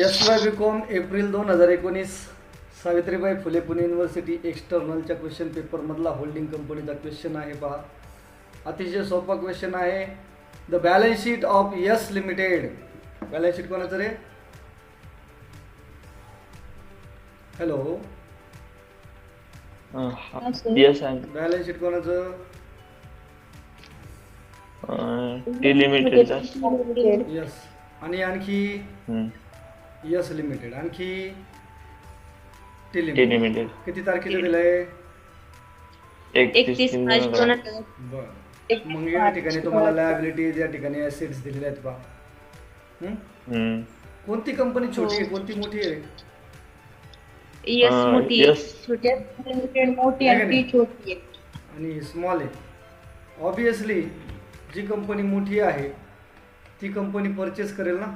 एस.वाय. BCom April 2019 Savitribai Phule Pune university एक्सटर्नलच्या question पेपरमधला holding कंपनीचा question आहे पहा. अतिशय सोपा क्वेश्चन आहे. The balance sheet of yes limited. Balance sheet कोणाचं रे? हॅलो, यस आहे. बॅलन्स शीट कोणाचं? T limited. यस. आणि आणखी यस लिमिटेड, आणखी टी टी लिमिटेड. लिमिटेड. किती तारखेचं दिलंय? 31 मार्च 2000. बरं. मग या ठिकाणी तुम्हाला लायबिलिटीज, या ठिकाणी ॲसेट्स दिलेले आहेत पहा. कोणती कंपनी छोटी आहे, कोणती मोठी आहे? यस मोठी आहे. यस. छोटी लिमिटेड मोठी आहे, ती छोटी आहे. आणि स्मॉल आहे. ऑब्विसली जी कंपनी मोठी आहे ती कंपनी परचेस करेल ना,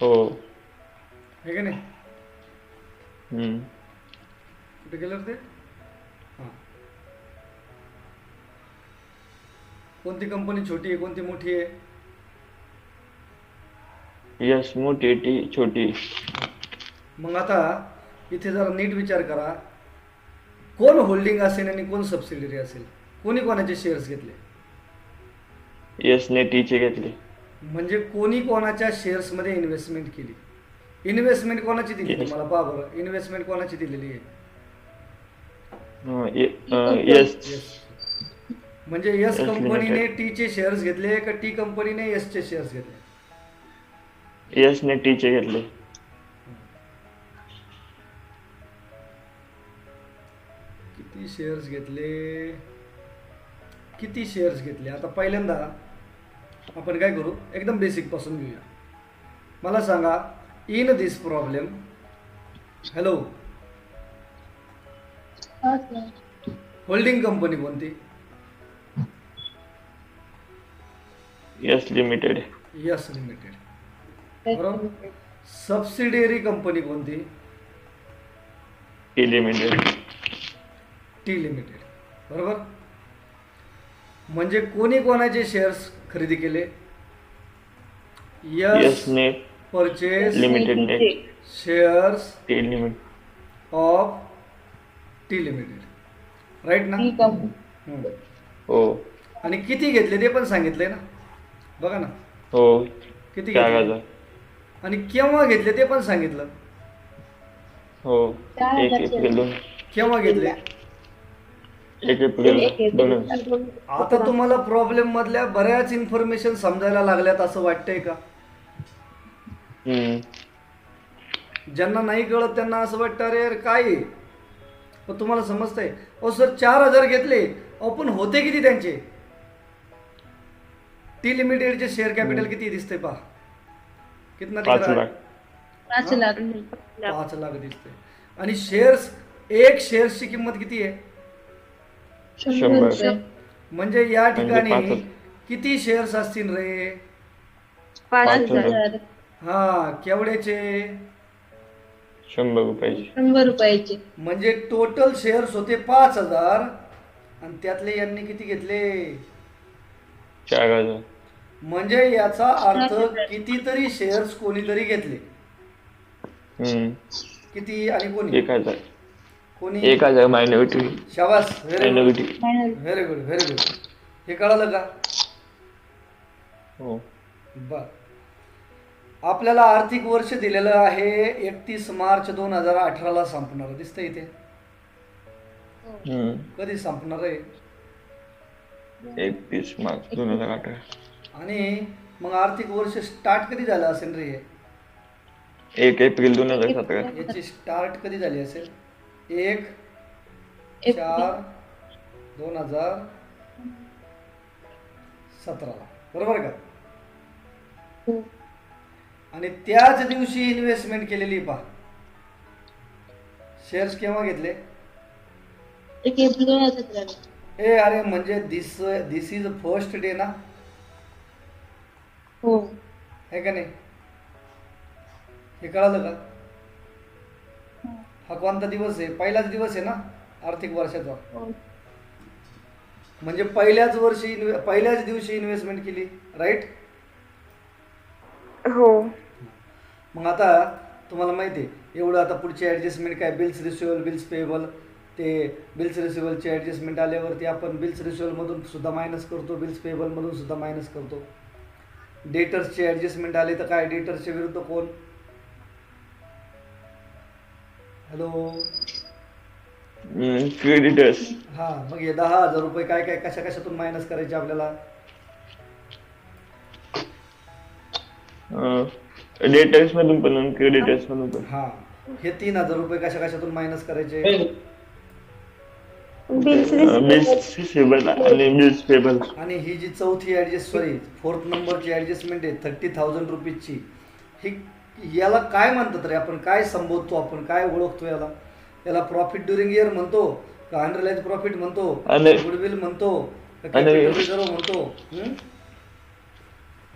हो. आहे का नाही? कुठे गेलं ते? हां, कोणती कंपनी छोटी आहे, कोणती मोठी आहे? यस मोठी, टी छोटी. मग आता इथे जरा नीट विचार करा, कोण होल्डिंग असेल आणि कोण सबसिडियरी असेल? कोणी कोणाचे शेअर्स घेतले? यसने टीचे घेतले. म्हणजे कोणी कोणाच्या शेअर्समध्ये इन्व्हेस्टमेंट केली. इन्व्हेस्टमेंट कोणाची दिली Yes. तुम्हाला पहा बरं. इन्व्हेस्टमेंट कोणाची दिलेली आहे? यस. म्हणजे यस Yes कंपनीने Limited. टीचे शेअर्स घेतले का टी कंपनीने यसचे शेअर्स घेतले? यसने टीचे घेतले. किती शेअर्स घेतले? किती शेअर्स घेतले? आता पहिल्यांदा आपण काय करू, एकदम बेसिक पासून घेऊया. मला सांगा, in this problem, hello, holding company कोणती? Yes Limited. Yes Limited. बरोबर. सबसिडियरी कंपनी कोणती? T Limited. T Limited. बरोबर. म्हणजे कोणी कोणाचे शेअर्स खरेदी केले? यस यसने परचेस लिमिटेडने shares T Limited. Of T Limited. Right ना? ती कंपनी. हम्म. हो. आणि किती घेतले ते पण सांगितले ना, बघा ना. हो. किती 4,000. घेतले आणि केव्हा घेतले ते पण सांगितलं. हो. 4,000 1 एप्रिल 2. केव्हा घेतले? 1 एप्रिल 2000. आता तुम्हाला प्रॉब्लेम मधल्या बऱ्याच इन्फॉर्मेशन समजायला लागल्यात असं वाटतंय का? ज्यांना नाही कळत त्यांना असं वाटतं अरे यार काय आहे? पण तुम्हाला समजतंय. अहो सर 4,000 घेतले, अहो पण होते किती त्यांचे? टी लिमिटेडचे शेअर कॅपिटल किती दिसते पहा. कितना दिख 5 रहा है? लाख. 5 लाख. 5 लाख दिसते. आणि शेअर्स, एक शेअर्सची किंमत किती आहे? 100 रुपये. म्हणजे या म्हणजे ठिकाणी 5,000. किती शेअर्स असतील रे? 5,000. हा, केवढ्याचे? 100 रुपयाची. 100 रुपयाचे. म्हणजे टोटल शेअर्स होते 5,000 आणि त्यातले यांनी किती घेतले? 4,000. म्हणजे याचा अर्थ कितीतरी शेअर्स कोणीतरी घेतले. किती आणि कोणी? 1,000. कोणी? 1,000 मायनॉरिटी. शाबास, very good, minority. Very good, very good. हे कळालं का? हो. बर. आपल्याला आर्थिक वर्ष दिलेलं आहे 31 मार्च 2018 संपणार. दिसतं इथे? कधी संपणार आहे? 31 मार्च 2018. आणि मग आर्थिक वर्ष स्टार्ट कधी झालं असेल रे हे? 1 एप्रिल 2017. याची स्टार्ट कधी झाली असेल? 1/4/2017, बरोबर का? आणि त्याच दिवशी इन्व्हेस्टमेंट केलेली पहा. शेअर्स केव्हा घेतले? 1 एप्रिल 2017. ए अरे म्हणजे दिस इज फर्स्ट डे ना, हो. है का नाही? हे कळालं का? हा कोणता दिवस आहे? पहिलाच दिवस आहे ना आर्थिक वर्षाचा. हो. म्हणजे पहिल्याच दिवशी इन्व्हेस्टमेंट केली, राईट? हो. मग आता तुम्हाला माहिती आहे एवढं, आता पुढची ॲडजस्टमेंट काय, बिल्स रिसिवेबल, बिल्स पेएबल. ते बिल्स रिसिवेबलची ॲडजस्टमेंट आल्यावरती आपण बिल्स रिसिवेबलमधून सुद्धा मायनस करतो, बिल्स पेएबलमधून सुद्धा मायनस करतो. डेटर्सची ॲडजस्टमेंट आली तर काय, डेटर्सच्या विरुद्ध कोण? हॅलो. क्रेडिटर्स. हा, मग हे 10,000 रुपये काय काय कशातून मायनस करायचे आपल्याला? डेटर्स मधून पण क्रेडिटर्स मधून पण. हा, हे 3,000 रुपये कशातून मायनस करायचे? बिल्स बिल्स रिसिवेबल आणि बिल्स पेबल. आणि ही जी चौथी फोर्थ नंबरची ॲडजस्टमेंट आहे 30,000 रुपीजची, ही याला काय म्हणतात रे? आपण काय संबोधतो, आपण काय ओळखतो याला? याला प्रॉफिट ड्युरिंग इयर म्हणतो का, अनरिअलाइज प्रॉफिट म्हणतो, गुडविल म्हणतो का, कॅपिटल रिझर्व्ह म्हणतो?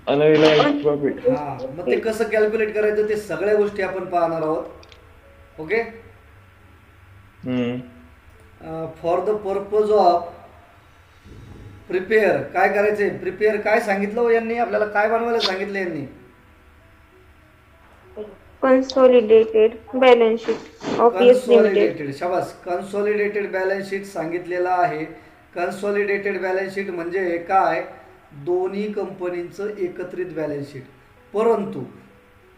अनरिअलाइज्ड प्रॉफिट. हा, मग ते कसं कॅल्क्युलेट करायचं ते सगळ्या गोष्टी आपण पाहणार आहोत. Okay. For the purpose of prepare काय करायचंय? प्रिपेअर काय सांगितलं हो यांनी आपल्याला? काय बनवायला सांगितलं यांनी? consolidated balance sheet of PS Limited. Consolidated. शाबास. कन्सॉलिडेटेड बॅलन्स शीट सांगितलेलं आहे. कन्सॉलिडेटेड बॅलन्स शीट म्हणजे काय? दोन्ही कंपनीचं एकत्रित बॅलन्स शीट. परंतु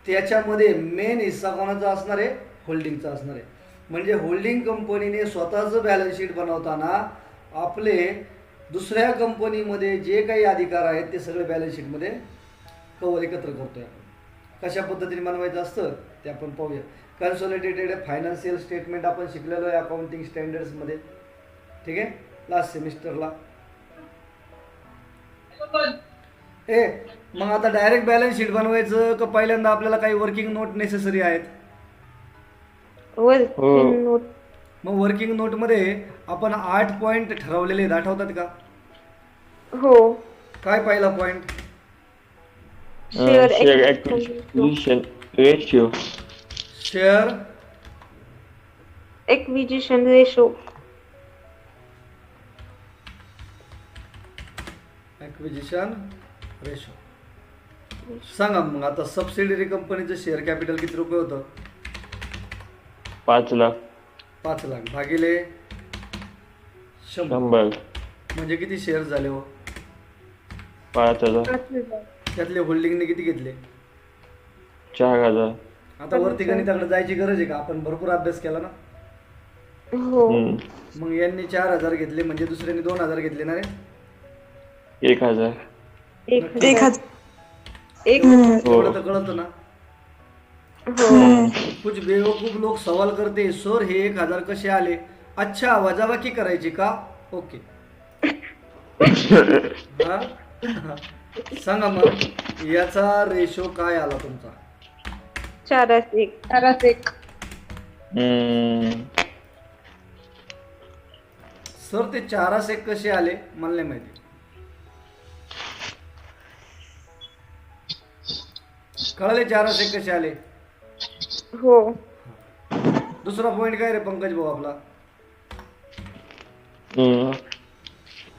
त्याच्यामध्ये मेन हिस्सा कोणाचा असणार आहे? होल्डिंगचा असणार आहे. म्हणजे होल्डिंग कंपनीने स्वतःचं बॅलन्स शीट बनवताना आपले दुसऱ्या कंपनीमध्ये जे काही अधिकार आहेत ते सगळे बॅलन्स शीटमध्ये एकत्र करतोय आपण. कशा पद्धतीने बनवायचं असतं ते आपण पाहूया. कन्सॉलिडेटेड फायनान्शियल स्टेटमेंट आपण शिकलेलो आहे अकाउंटिंग स्टँडर्ड्समध्ये, ठीक आहे, लास्ट सेमिस्टरला. मग आता डायरेक्ट बॅलन्स शीट बनवायचं का पहिल्यांदा आपल्याला काही वर्किंग नोट नेसेसरी आहेत? Working note. मग वर्किंग नोटमध्ये आपण 8 पॉईंट ठरवलेले आहेत, आठवतात का? हो. काय पहिला point? Share share acquisition acquisition ratio. Share acquisition ratio. Acquisition ratio. सांगा मग आता सबसिडियरी कंपनीचं शेअर कॅपिटल किती रुपये होतं? 5 लाख. 5 लाख भागिले 100 100. म्हणजे किती शेअर झाले हो? 5,000. त्यातले होल्डिंगने किती घेतले? 4,000. आता वरती गणिताकडे जायची गरज आहे का? आपण भरपूर अभ्यास केला ना. हो. मग यांनी 4,000 घेतले म्हणजे दुसऱ्यांनी 2,000 घेतले ना रे? 1,000. 1,000. एवढं तर कळतं ना. हो. कुछ बेवकूफ लोक सवाल करते, सर हे 1,000 कसे आले? अच्छा, वजाबाकी करायची का? ओके. हा? सांगा मग याचा रेशो काय आला तुमचा? 4:1. 4:1. सर ते 4:1 कसे आले मला नाही माहिती. कळले 4:1 कसे आले? हो. दुसरा पॉइंट काय रे पंकज भाऊ आपला?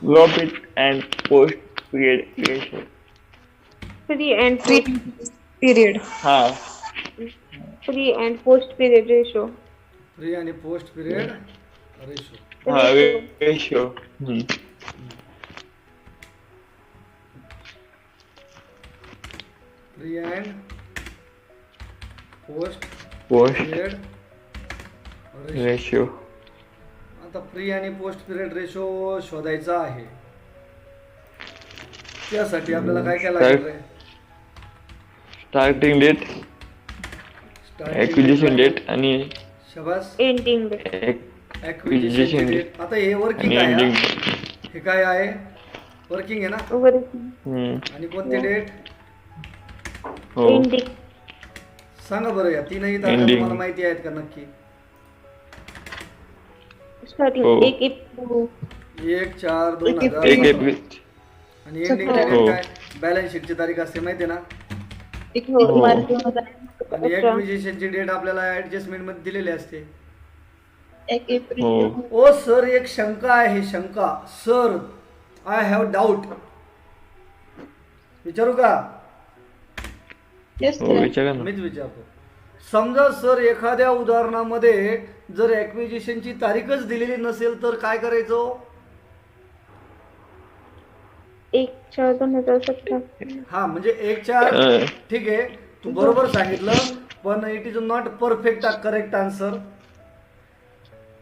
Profit and post period ratio. Pre and post period. हा. Pre and post period ratio. Pre आणि पोस्ट पिरियड रेशो. हा, ratio. Pre and post post period ratio. Ratio. आता प्री आणि पोस्ट पिरियड रेशो शोधायचा आहे. त्यासाठी आपल्याला काय काय लागेल रे? स्टार्टिंग डेट, ऍक्विजिशन डेट आणि शाबास. Ending date. Acquisition Acquisition date. आता हे वर्किंग आणि आहे एंडिंग. हा? हे काय आहे? वर्किंग आहे ना. Working. आणि कोणते डेट? हो. Ending. सांगा बरं या तीनही तारखा Ending. तुम्हाला माहिती आहेत का नक्की? Starting हो. 1 April. 1/4/2017. 1 एप्रिल. आणि एंडिंग हो. डेट काय? बॅलन्स शीटची तारीख असते माहिती आहे ना. 1 मार्च 2000. आणि अच्छा. ऍक्विजिशनची डेट आपल्याला ऍडजस्टमेंट मध्ये दिलेली असते. 1 एप्रिल हो. ओ सर, एक शंका आहे, शंका. Sir, I have doubt. विचारू का? येस हो सर. विचारा ना. मीच विचारतो. समजा सर, एखाद्या उदाहरणामध्ये जर ऍक्विजिशनची तारीखच दिलेली नसेल तर काय करायचं? 1/4/2017. हा, म्हणजे 1/4. अं, ठीक आहे, तू बरोबर सांगितलं, पण it is not perfect correct answer.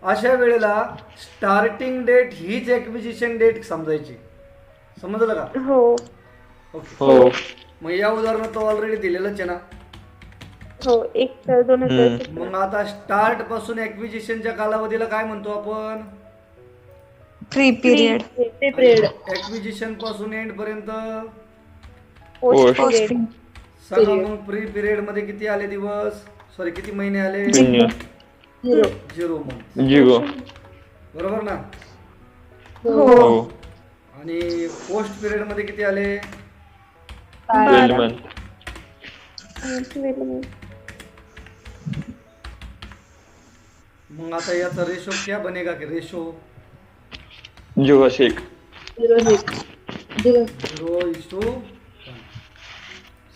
अशा वेळेला स्टार्टिंग डेट हीच ऍक्विजिशन डेट समजायची. समजलं का? हो. ओके. हो. मग या उदाहरणात ऑलरेडी दिलेलंच आहे ना. हो 1/4/2017. मग आता स्टार्ट पासून ऍक्विजिशनच्या कालावधीला काय म्हणतो आपण? Free period. पिरियड. ऍक्विजिशन पासून एंड पर्यंत पोस्ट पोस्ट. पिरियड. सांगा मग. प्री पिरियड मध्ये किती आले दिवस? सॉरी, किती महिने आले? शून्य. 0. 0 मंथ. 0. बरोबर ना? हो. आणि पोस्ट पिरियड मध्ये किती आले? 12 month. मग आता याचा रेशो क्या बनेगा? की रेशो 0.6. 0. 0:1.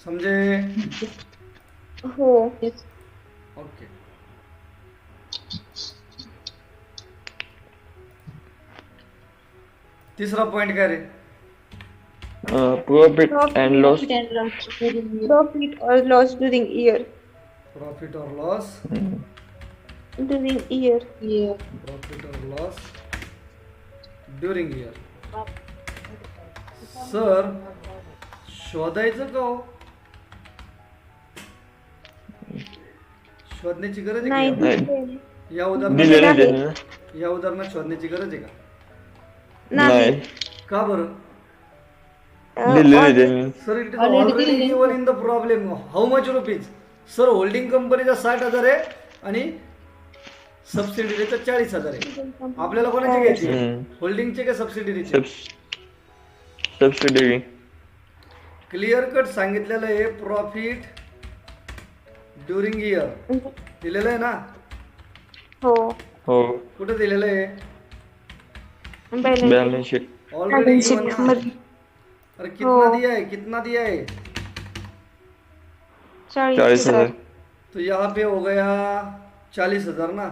समजे? हो. Yes. ओके. तिसरा पॉइंट काय रे? Profit and loss. Profit and loss during year. Profit or loss during year. Profit और loss. During year. Year. Profit और लॉस ड्युरिंग इयर. सर, शोधायचं का हो? शोधण्याची गरज आहे नाही का? नाही. या दिलेलं उदाहरणात आहे ना. या उदाहरणात शोधण्याची गरज आहे का? नाही. का बरं? दिलेलं आहे त्यांनी. Sir, it is Already already दिलेली. Given in the problem. How much rupees? Sir, holding कंपनीचा 60,000 आहे आणि सबसिडीचा 40,000 आहे. आपल्याला कोणाची घ्यायची? हम्म. होल्डिंगचे का सबसिडीचे? सबसिडी. क्लिअर कट सांगितलेलं आहे. प्रॉफिट ड्युरिंग इयर दिलेलं आहे ना. हो. हो. कुठे दिलेलं आहे? Balance. Balance sheet. Already Balance sheet मध्ये. अरे कितना हो. दिया है? कितना दिया है? 40,000. तो यहाँ पे हो गया 40,000 ना.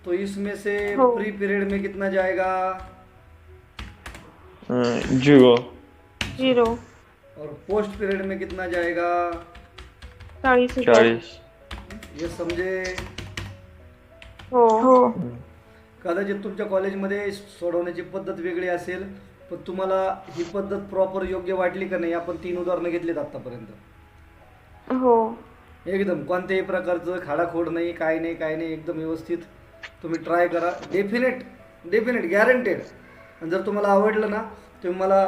तो इसमें से हो. प्री पीरियड में कितना जाएगा? 0. 0. और पोस्ट पीरियड में कितना जाएगा? 40,000. 40. ये समजे? हो. हो. कदाचित तुमच्या कॉलेजमध्ये सोडवण्याची पद्धत वेगळी असेल, पण तुम्हाला ही पद्धत प्रॉपर योग्य वाटली का नाही? आपण 3 उदाहरणं घेतलीत आतापर्यंत. हो. एकदम कोणत्याही प्रकारचं खाडाखोड नाही, काय नाही, एकदम व्यवस्थित तुम्ही ट्राय करा. Definite guaranteed. आणि जर तुम्हाला आवडलं ना, तुम्ही मला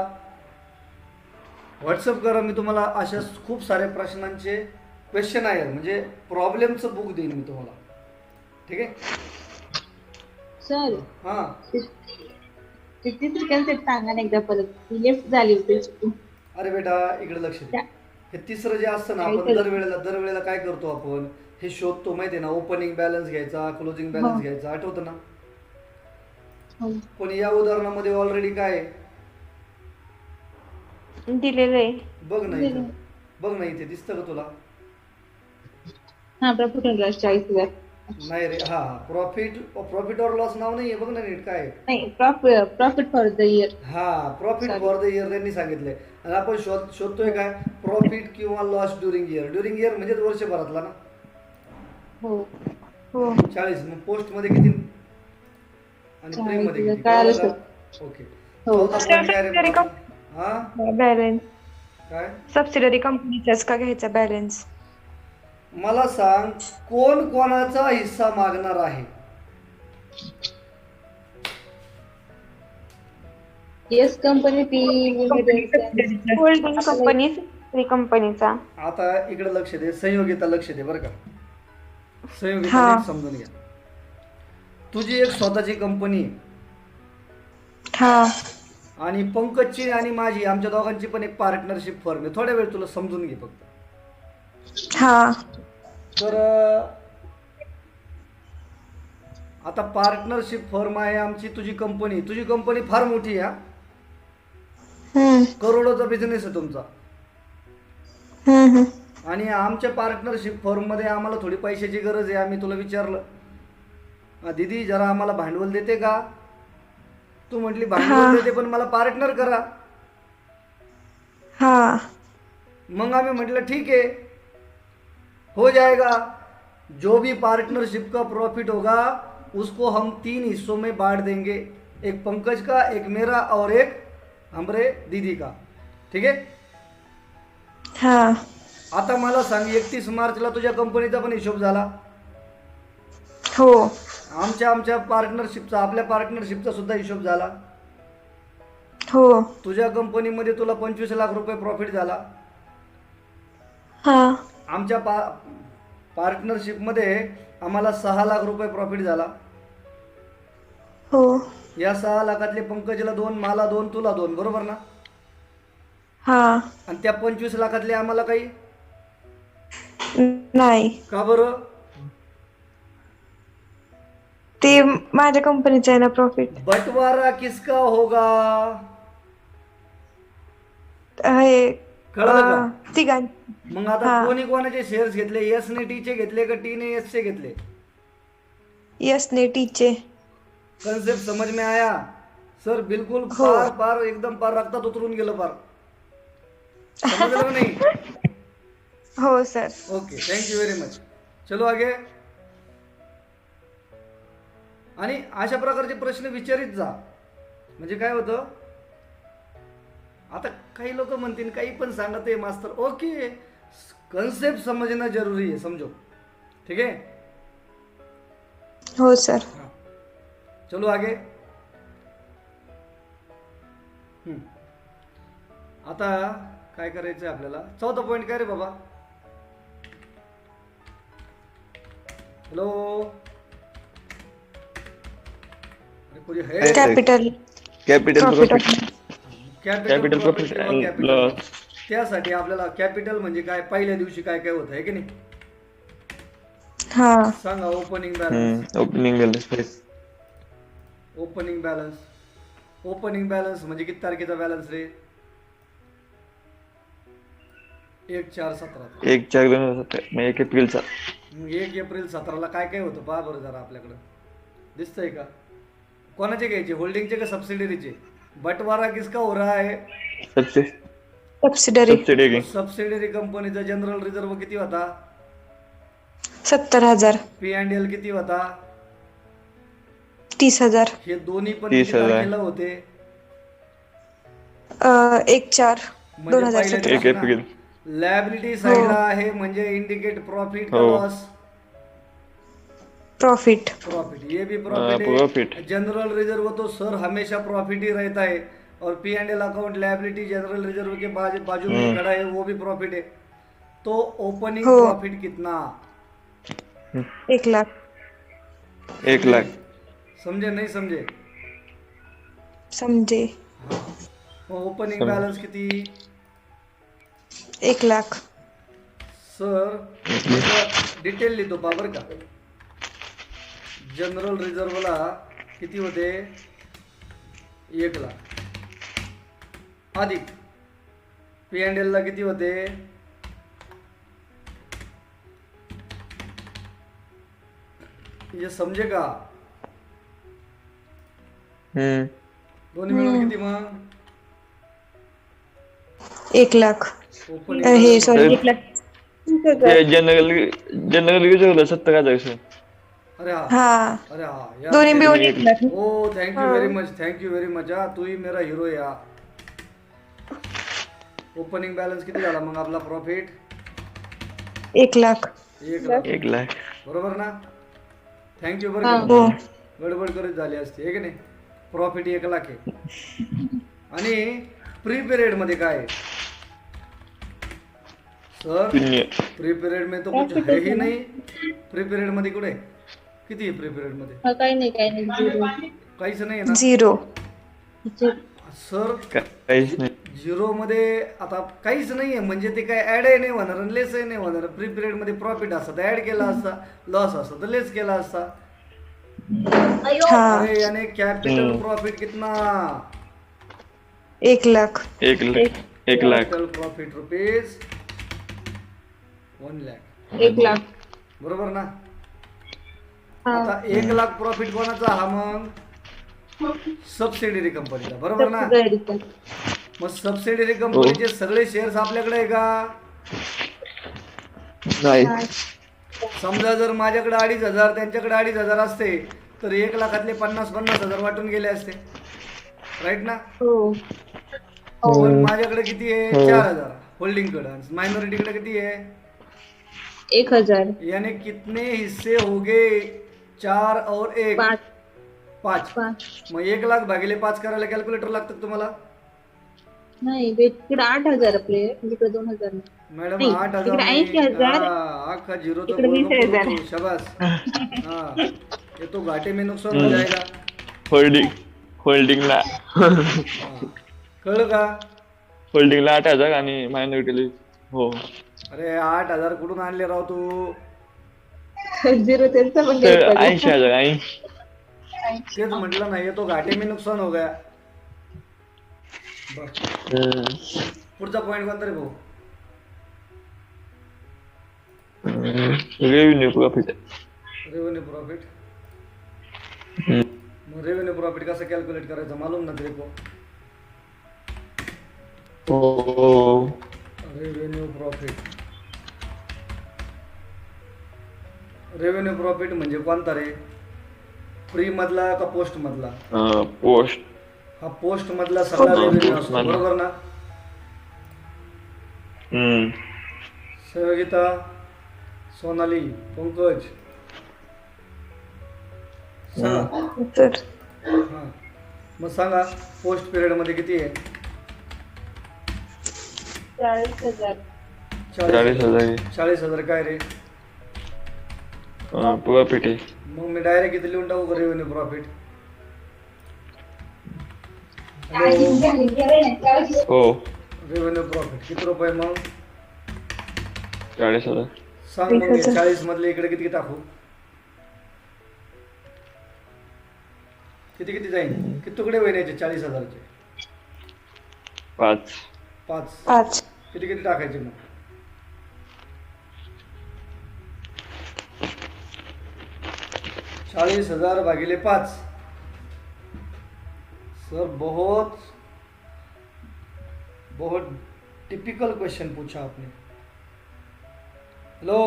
व्हॉट्सअप करा. मी तुम्हाला अशा खूप साऱ्या प्रश्नांचे क्वेश्चन आहे, म्हणजे प्रॉब्लेमचं बुक देईन मी तुम्हाला. ठीक आहे? सर, हां. ते तिसरी कन्सेप्ट सांगा ना एकदा परत. लेफ्ट झाली होती. अरे बेटा, इकडे लक्ष दे. हे तिसरं जे असतं ना, आपण दरवेळेला काय करतो? आपण हे शोधतो, माहिती आहे ना. ओपनिंग बॅलन्स घ्यायचा, क्लोजिंग बॅलन्स घ्यायचा, आठवतं ना? हो. पण या उदाहरणामध्ये ऑलरेडी काय आहे? दिलेलं आहे. बघ ना इथे दिसतं का तुला? हा, प्रॉफिट अँड लॉस 40,000. नाही रे. हा, प्रॉफिट और लॉस नाव नाहीये. बघ ना नीट काय आहे. नाही, प्रॉफिट फॉर द इयर. हा, प्रॉफिट फॉर द इयर त्यांनी सांगितलंय. आणि आपण शोधतोय काय? प्रॉफिट किंवा loss during year. During year म्हणजे वर्षभरातला ना. हो. हो. 40. मग पोस्ट मध्ये किती आणि प्री मध्ये किती? कळालं कळलं का? ओके. हो. चौथा point काय रे? हा, बॅलन्स. काय? सबसिडरी कंपनीचाच का घ्यायचा बॅलन्स? मला सांग, कोण कोणाचा हिस्सा मागणार आहे? Yes company T holding company कंपनीचा. आता इकडे लक्ष दे. संयोगिता लक्ष दे बरं का. संयोगिता हा. नीट समजून घ्या. तुझी एक स्वतःची कंपनी हा. आणि पंकजची आणि माझी, आमच्या दोघांची पण एक पार्टनरशिप फर्म आहे. थोड्या वेळ तुला समजून घे फक्त. हा. तर आता पार्टनरशिप फर्म आहे आमची, तुझी कंपनी फार मोठी आहे हा. हम्म करोडोचा बिझनेस आहे तुमचा. हम्म आणि आमच्या पार्टनरशिप फर्ममध्ये आम्हाला थोडी पैशाची गरज आहे. आम्ही तुला विचारलं, दीदी जरा आम्हाला भांडवल देते का? तू म्हटली भांडवल देते पण मला पार्टनर करा. हा मग आम्ही म्हटलं ठीक है, हो जाएगा. जो भी पार्टनरशिप का प्रॉफिट होगा उसको हम 3 हिस्सों में बांट देंगे, एक पंकज का, एक मेरा और एक हमरे दीदी का. ठीक है. हा आता मला सांग, 31 मार्चला तुझ्या कंपनीचा पण हिशोब झाला, हो आमच्या पार्टनरशिपचा, आपल्या पार्टनरशिपचा सुद्धा हिशोब झाला. हो तुझ्या कंपनीमध्ये तुला 25 लाख रुपये प्रॉफिट झाला. हा आमच्या पार्टनरशिपमध्ये आम्हाला 6 लाख रुपये प्रॉफिट झाला. हो या 6 लाखातले पंकजला 2, मला 2, तुला 2, बरोबर ना? हा आणि त्या 25 लाखातले आम्हाला काही नाही, का बरं? ते माझ्या कंपनीचं आहे ना प्रॉफिट. बंटवारा किसका होगा? हे कळलं का? तिघां मग आता कोणी कोणाचे शेअर्स घेतले? एस ने टी चे घेतले का टी ने एस चे घेतले? यस ने टीचे. कॉन्सेप्ट समझ में आया? सर बिल्कुल हो. पार एकदम पार रक्तात उतरून गेलं पार. समजलं का नाही? हो sir. Okay, thank you very much. चलो आगे. आणि अशा प्रकारचे प्रश्न विचारित जा. म्हणजे काय होतं, आता काही लोक म्हणतील काही पण सांगत आहे मास्तर. ओके, कॉन्सेप्ट समझना जरूरी है, समझो. ठीक है. हो सर. हाँ. चलो आगे. आता काय करायचं आहे आपल्याला? 4था पॉइंट काय रे बाबा? हॅलो, अरे कोणी है? Capital profit capital profit and loss. त्यासाठी आपल्याला कॅपिटल म्हणजे काय, पहिल्या दिवशी काय काय होतं आहे की नाही? हा सांगा. Opening balance. Opening balance. Opening balance म्हणजे किती तारखेचा बॅलन्स रे? 1/4/17. 1/4/2017 1 एप्रिलचा. 1 एप्रिल 17ला काय काय होतं पहा बरं जरा. आपल्याकडं दिसतंय का? कोणाचे घ्यायचे, होल्डिंगचे का सबसिडरीचे? बंटवारा किसका हो रहा है? सबसिडरी. सबसिडरी कंपनीचा जनरल रिझर्व किती होता? 70,000. P&L किती होता? 30,000. हे दोन्ही पण 30,000. किती तारखेला होते? 1/4/2017. 1 एप्रिल. लायबिलिटी साईडला आहे म्हणजे इंडिकेट प्रॉफिट का हो. लॉस? प्रॉफिट. ये भी प्रॉफिट है. प्रॉफिट. जनरल रिजर्व तो सर हमेशा प्रॉफिट ही रहता है. और P&L account liability general reserve के बाजू में खड़ा है, वो भी प्रॉफिट है. तो ओपनिंग हो. प्रॉफिट कितना? 1 लाख. 1 लाख. समझे नहीं समझे? समजे. ओपनिंग बॅलन्स किती? 1 लाख. सर डिटेल लिहितो पहा बरं का. जनरल रिझर्वला किती होते? 1 लाख. अधिक P&L ला किती होते? ये समजे का? दोन्ही मिळून किती मग? 1 लाख. ओपनिंग हे सॉरी 1 लाख. जनरल रिझर्वला 70,000. अरे हा, हा अरे हा यार. दोन्ही मिळून 1 लाख. ओ थँक यू व्हेरी मच. हा तूही मेरा हिरो या. ओपनिंग बॅलन्स किती झाला मग आपला प्रॉफिट? 1 लाख. 1 लाख. 1 लाख. बरोबर ना? थँक्यू बरं हा. का. हो. गडबड करत झाली असते हे की नाही? प्रॉफिट 1 लाख आहे. आणि प्री पिरियड मध्ये काय आहे? सर प्री पिरियड में तो कुछ है ही नहीं. प्री पिरियड मध्ये कुठे किती आहे? प्री पिरियड मध्ये काही नाही. 0. काहीच नाही ना 0. सर. काहीच नाही. झिरो मध्ये आता काहीच नाहीये, म्हणजे ते काय ऍडही नाही होणार आणि लेसही नाही होणार. फ्री पिरियड मध्ये प्रॉफिट असता तर ऍड केला असता, लॉस असता तर लेस केला असता. हाँ अरे यानी कैपिटल हम्म. प्रॉफिट कितना? 1 lakh. 1 lakh 1 lakh capital profit rupees 1 lakh, 1 lakh. बरोबर ना? हा आता 1 लाख प्रॉफिट कोणाचा हा? मग सबसिडियरी कंपनीचा, बरोबर ना? सबसिडायरीचा। मग सबसिडियरी कंपनीचे सगळे शेअर्स आपल्याकडे आहे का? नाही. समजा जर माझ्याकडे 2,500 त्यांच्याकडे 2,500 असते तर 1 लाखातले 50,000 वाटून गेले असते, राईट ना? हो पण माझ्याकडे किती आहे? हो. 4,000 होल्डिंग कडे, मायनॉरिटीकडे किती आहे? 1,000। यानी कितने हिस्से हो गए? 4 और 1 5 5. 5 मग 1 लाख भागिले 5 करायला कॅल्क्युलेटर लागतं तुम्हाला? नाही तिकडे 8,000 आपले, इकडे 2,000। मॅडम नाही, 8,000 तिकडे नाही. 80,000. हा, अख्खा झिरो तो इकडे 20,000. शाबास. हा, ये तो घाटे में नुकसान हो जाएगा. होल्डिंगला हा. कळलं का? होल्डिंगला 8,000 आणि मायनॉरिटीला हो. अरे 8,000 कुठून आणले राव तू? झिरो त्यांचा पण तर गैरफायदा. 80,000 80. तेच म्हटलं नाही, तो घाटे में नुकसान हो गया. बरं. पुढचा पॉइंट कोणता रे भाऊ? Revenue profit. Revenue profit. मग रेव्हेन्यू प्रॉफिट कसं कॅल्क्युलेट करायचं मालूम ना तेरे को? हो. Revenue profit. रेव्हेन्यू प्रॉफिट म्हणजे कोणता रे? प्री मधला का पोस्ट मधला? पोस्ट. हा पोस्ट मधला सगळा रेव्हेन्यू असतो, मधला. बरोबर ना? सहगीता, सोनाली, पंकज सांगा. तर हा, मग सांगा पोस्ट पिरियड मध्ये किती आहे? 40,000। 40,000 40,000 काय रे? प्रॉफिट आहे. मग मी डायरेक्ट इथे लिहून टाकू रेव्हेन्यू प्रॉफिट? हो. रेव्हेन्यू प्रॉफिट किती रुपये? मग 40,000. सांग. मग 40 मधले इकडे किती टाकू? किती किती जाईल? किती तुकडे होईल याचे 40,000चे? 5. 5. 5 किती किती टाकायचे मग? ₹40,000 भागिले 5. सर बहुत बहुत टिपिकल क्वेश्चन पूछा आपने. हेलो,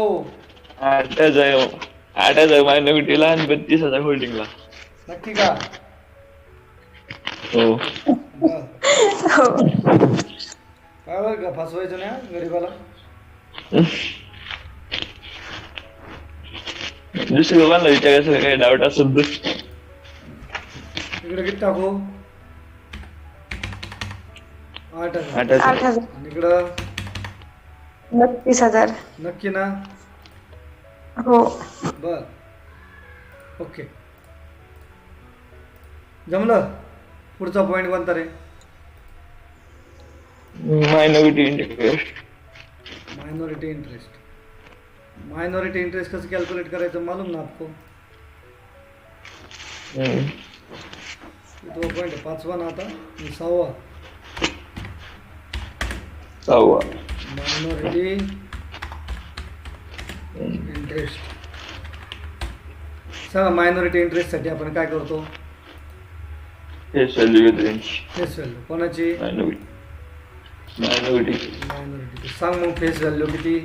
8,000 मायनॉरिटीला आणि 32,000 होल्डिंगला. नक्की का? हो. बरं. हो काय बरं का फसवायचं ना गरीबाला? दुसऱ्या लोकांना विचारायचं काही डाऊट असेल तर. इकडे किती टाकू? 8,000. 8,000. 8,000 आणि इकडं 32,000 नक्की ना? हो बर, ओके, जमलं. पुढचा पॉइंट कोणता रे? Minority interest. Minority interest. Minority interest कसं कॅल्क्युलेट करायचं मालूम ना आपको? तो पॉइंट 5वां ना आता आणि 6वां. 6. Minority interest. सांगा मायनॉरिटी इंटरेस्ट साठी आपण काय करतो? फेस व्हॅल्यू घेतो त्यांची. फेस व्हॅल्यू कोणाची? मायनॉरिटी. मायनॉरिटी. सांग मग फेस व्हॅल्यू किती?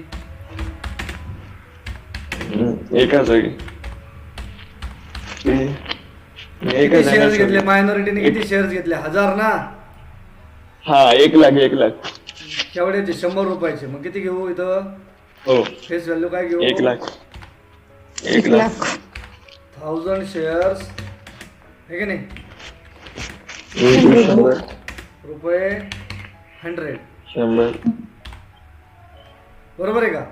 1,000. किती शेअर्स घेतले मायनॉरिटीने? किती शेअर्स घेतले? 1,000 ना? हा, 1,00,000 1,00,000. केवढ्याचे? 100 रुपयाचे. मग किती घेऊ इथं? हो. फेस व्हॅल्यू काय घेऊ? 1,00,000. 1,00,000 1000 शेअर्स हे की नाही? रुपये 100. 100. बरोबर आहे का?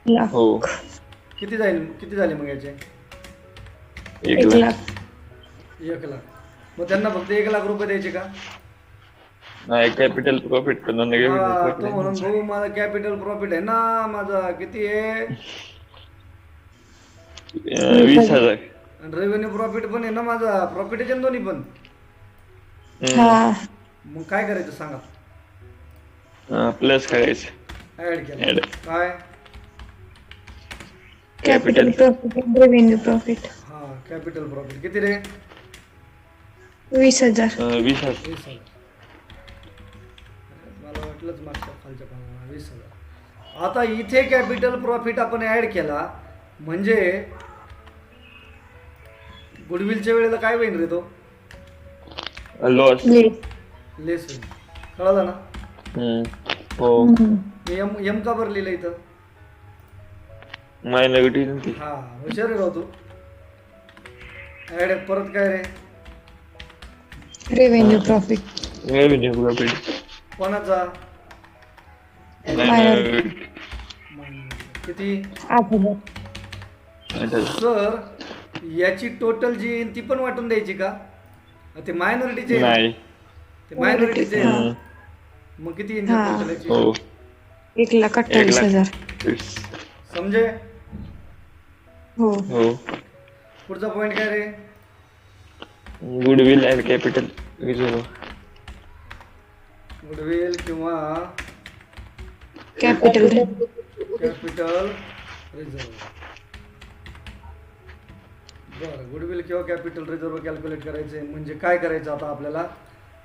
लाख हो. किती जाईल? किती झाले मग याचे? 1,00,000. 1,00,000 1 लाख. मग त्यांना फक्त 1 लाख रुपये द्यायचे का? नाही कॅपिटल प्रॉफिट पण नॉन कॅपिटल हा, प्रॉफिट तो म्हणून भाऊ माझा कॅपिटल प्रॉफिट आहे ना, माझा किती आहे, 20,000. आणि रेव्हेन्यू प्रॉफिट पण आहे ना माझा, प्रॉफिट आहे ना दोन्ही पण. हा मग काय करायचं सांगा. प्लस करायचं ऍड केलं Add. काय, कॅपिटल प्रॉफिट आणि रेव्हेन्यू प्रॉफिट हा कॅपिटल प्रॉफिट किती रे, 20,000. 20,000. 20,000. मला वाटलंच मागच्या खालच्या पानाला 20,000. आता इथे कॅपिटल प्रॉफिट आपण ऍड केला म्हणजे गुडविलच्या वेळेला काय होईल रे, तो लॉस. लेस होईल. कळलं ना. हो एम एम का बरं लिहिलं इथं, मायनॉरिटी. हा हुशार आहे राव तू. ऍड परत काय रे, रेव्हेन्यू प्रॉफिट रेव्हेन्यू प्रॉफिट. कोणाचा, मायनॉरिटी. किती 8,000. सर, याची टोटल जी येईल ती पण वाटून द्यायची का, ते मायनॉरिटीचे नाही. ते मायनॉरिटीचे हा. मग किती येईल हा. टोटल याची, हो 1,28,000. समजे. हो हो पुढचा पॉइंट काय रे, goodwill and capital reserve. Goodwill किंवा कॅपिटल कॅपिटल रिझर्व. बरं, गुडविल किंवा कॅपिटल रिझर्व कॅल्क्युलेट करायचे म्हणजे काय करायचं आता आपल्याला,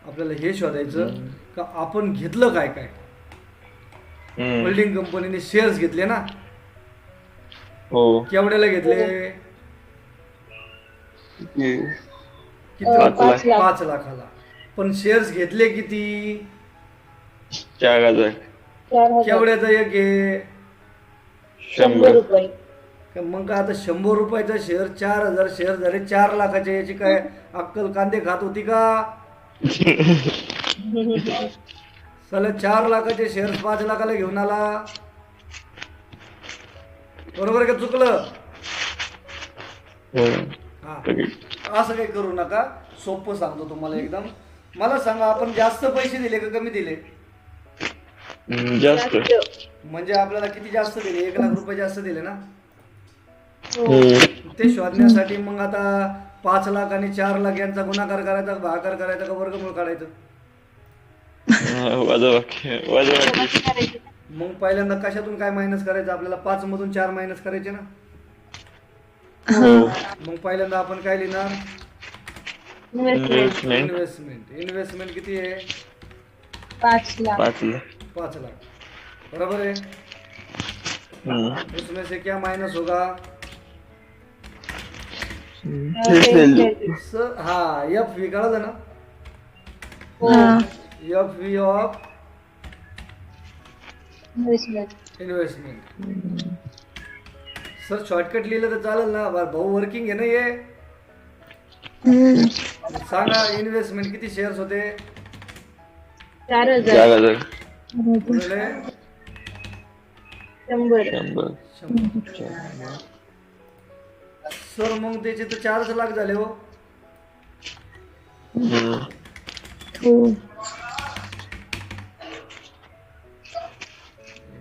आपल्याला हे शोधायचं का आपण घेतलं काय काय. होल्डिंग कंपनीने शेअर्स घेतले ना, हो केवढ्याला घेतले, किती, 5 लाखाला. पण शेअर्स घेतले किती, 4,000. केवढ्याचं एक आहे, 100. मग का आता 100 रुपयाचा शेअर 4,000 शेअर झाले 4 लाखाचे. याची काय अक्कल कांदे खात होती का, चला 4 लाखाचे शेअर 5 लाखाला घेऊन आला, बरोबर का चुकलं. हा, असं काही करू नका, सोपं सांगतो तुम्हाला एकदम. मला सांगा, आपण जास्त पैसे दिले का कमी दिले, जास्त. म्हणजे आपल्याला किती जास्त दिले, 1 लाख रुपये जास्त दिले ना. हो. ते शोधण्यासाठी मग आता 5 लाख आणि 4 लाख यांचा गुणाकार करायचा, भागाकार करायचा का वर्गमूळ काढायचं. वजाबाकी. मग पहिल्यांदा कशातून काय मायनस करायचं, आपल्याला 5 मधून 4 मायनस करायचे ना. मग पहिल्यांदा आपण काय लिहिणार, इन्व्हेस्टमेंट. इन्व्हेस्टमेंट किती आहे, 5,00,000. 5,00,000. 5 लाख, बराबर है. उसमें से क्या माइनस होगा, सर हाँ एफ वी कळलं ना, F V of investment. Sir shortcut लिहिलं तर चालेल ना, भाऊ वर्किंग आहे ना हे. सांगा इन्व्हेस्टमेंट किती शेअर्स होते, 4,000. 4,000. गुणिले 100. 100. सर मग त्याचे तर 4 लाख झाले हो.